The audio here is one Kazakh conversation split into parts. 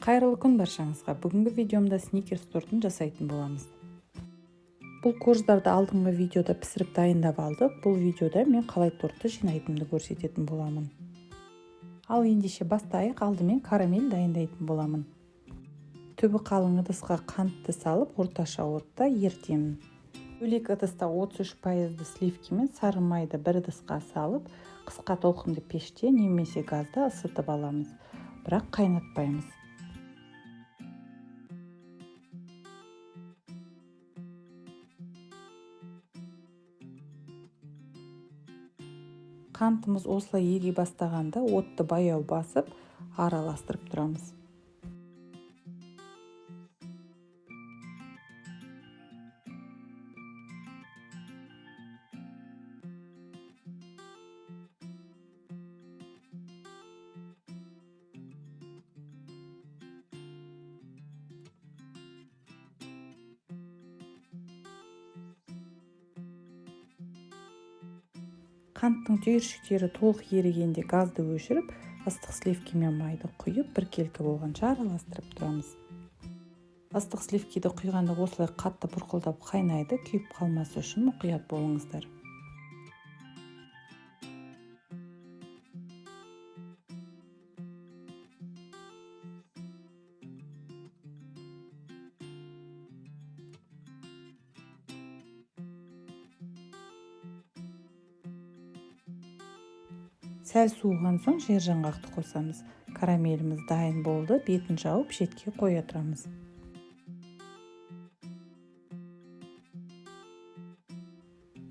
Қайырлы күн баршаңызға. Бүгінгі видеомда сникерс тортын жасайтын боламыз. Бұл корждарды алдыңғы видеода пісіріп дайындап алдық. Бұл видеода мен қалай тортты жинайтынымды көрсететін боламын. Ал ендеше бастайық. Алдымен карамель дайындайтын боламын. Түбі қалың ыдысқа қантты салып, орташа отта ерітемін. Бөлек ыдыста 33% сливки мен сары майды бір ыдысқа салып, қысқа толқынды пеште немесе газда ысытып аламыз. Бірақ қайнатпаймыз. Қантымыз осылай ери бастағанда отты баяу басып, араластырып тұрамыз. Қанттың түйіршіктері толық ерігенде газды өшіріп, ыстық сливки мен майды құйып, біркелкі болғанша араластырып тұрамыз. Ыстық сливкиді құйғанда осылай қатты бұрқылдап қайнайды, күйіп қалмасы үшін мұқият болыңыздар. Сәл суыған соң жер жаңғақты қосамыз. Карамеліміз дайын болды, бетін жауып шетке қоя тұрамыз.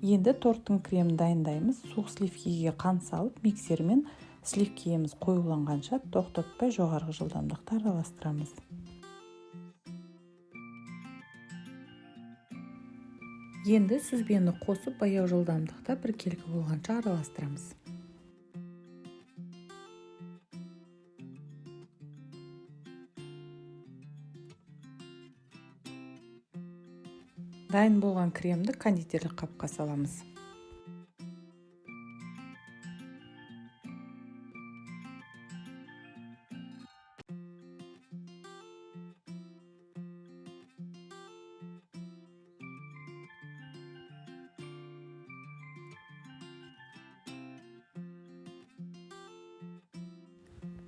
Енді торттың кремін дайындаймыз. Суық сливкиге қант салып, миксермен сливкиеміз қоюланғанша тоқтатпай жоғарғы жылдамдықта араластырамыз. Енді сүзбені қосып, баяу жылдамдықта біркелкі болғанша араластырамыз. Дайын болған кремді кондитерлік қапқа саламыз.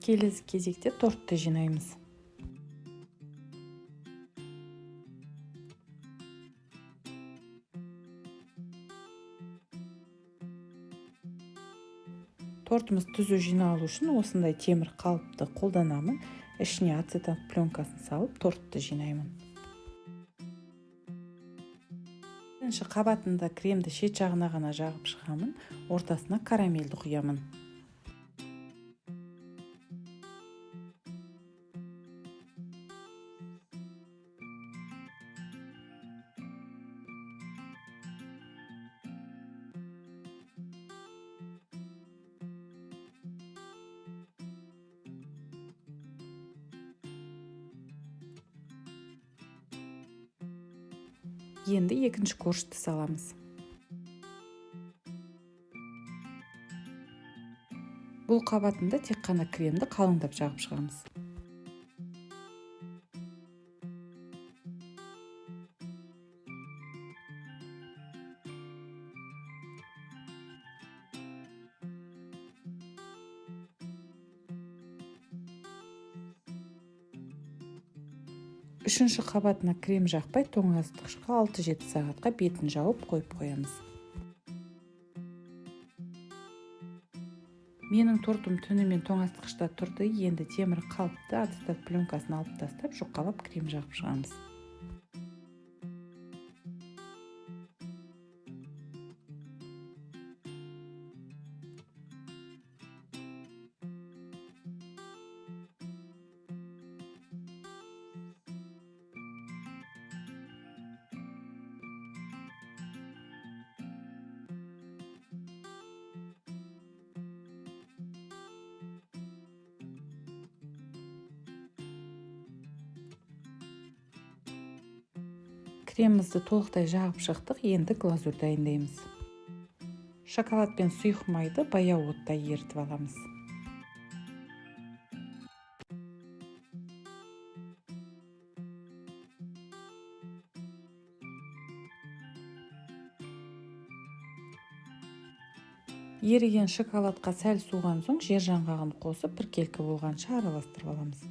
Келесі кезекте тортты жинаймыз. Тортымыз түзу жиналу үшін осындай темір қалыпты қолданамын. Ішіне ацетат пленкасын салып, тортты жинаймын. Бірінші қабатында кремді шет жағына ғана жағып шығамын, ортасына карамельді құямын. Енді екінші коржды саламыз. Бұл қабатында тек қана кремді қалыңдап жағып шығамыз. Үшінші қабатына крем жақпай, тоңазытқышқа 6-7 сағатқа бетін жауып қойып қоямыз. Менің тортым түнімен тоңазытқышта тұрды. Енді темір қалыпты ацетат пленкасын алып тастап, жұқалап крем жағып шығамыз. Кремімізді толықтай жағып шықтық, енді глазурь дайындаймыз. Шоколад пен сұйық майды баяу отта ерітіп аламыз. Еріген шоколадқа сәл суыған соң жер жаңғағын қосып біркелкі болғанша араластырып аламыз.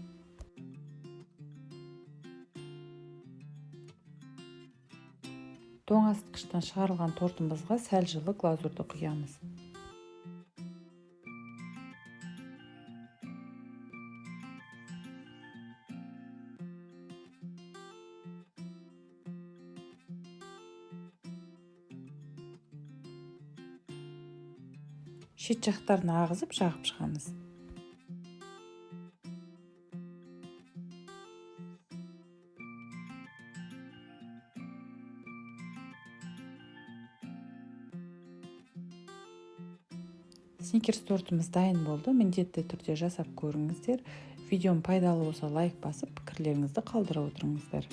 Тоңазытқыштан шығарылған тортымызға сәл жылы глазурды құямыз. Шет жақтарын ағызып жағып шығамыз. Сникерс тортымыз дайын болды. Міндетті түрде жасап көріңіздер. Видеом пайдалы болса лайк басып, пікірлеріңізді қалдыра отырыңыздар.